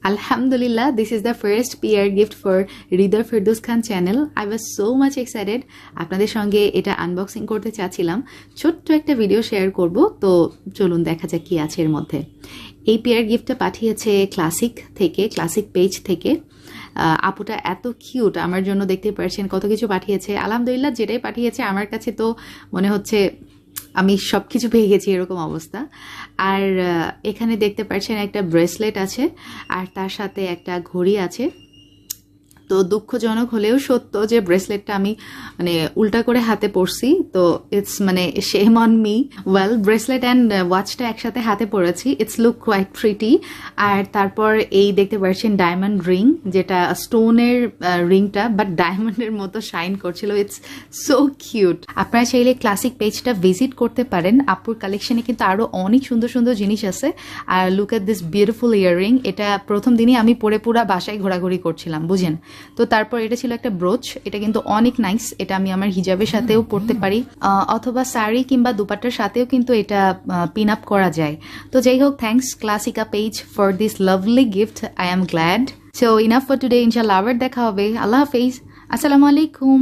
Alhamdulillah, this is the first PR gift for Ridha Firdaus Khan channel. I was so much excited. আপনাদের সঙ্গে এটা unboxing করতে চাচ্ছিলাম, ছোট্ট একটা ভিডিও শেয়ার করব। তো চলুন দেখা যাক কি আছে এর মধ্যে। এই PR গিফটটা পাঠিয়েছে ক্লাসিক পেজ থেকে। আপুটা এত কিউট, আমার জন্য দেখতে পাচ্ছেন কত কিছু পাঠিয়েছে। আলহামদুলিল্লাহ, যেটাই পাঠিয়েছে আমার কাছে তো মনে হচ্ছে আমি সব কিছু পেয়ে গেছি এরকম অবস্থা। আর এখানে দেখতে পাচ্ছেন একটা ব্রেসলেট আছে আর তার সাথে একটা ঘড়ি আছে। তো দুঃখজনক হলেও সত্য যে ব্রেসলেটটা আমি উল্টা করে হাতে পরছি, তো it's same on me. Well, bracelet and ওয়াচটা একসাথে হাতে পরেছি, ইটস লুক কোয়াইট প্রিটি। আর তারপর এই দেখতে পাচ্ছেন ডায়মন্ড রিং, যেটা স্টোনের রিংটা বাট ডায়মন্ডের মতো শাইন করছিল। It's so cute. আপনারা চাইলে ক্লাসিক পেজটা ভিজিট করতে পারেন। আপুর কালেকশনে কিন্তু আরো অনেক সুন্দর সুন্দর জিনিস আছে। আর look at this beautiful earring. এটা প্রথম দিনই আমি পরে পুরা বাসায় ঘোরাঘুরি করছিলাম, বুঝেন। তো তারপর এটা ছিল একটা ব্রোচ, এটা কিন্তু অনেক নাইস। এটা আমি আমার হিজাবের সাথেও পরতে পারি, অথবা শাড়ি কিংবা দুপাট্টার সাথেও কিন্তু এটা পিন আপ করা যায়। তো যাই হোক, thanks Classica page for this lovely gift. I am glad. So enough for today. ইনশাআল্লাহ আবার দেখা হবে। আল্লাহ হাফেজ। আসসালামু আলাইকুম।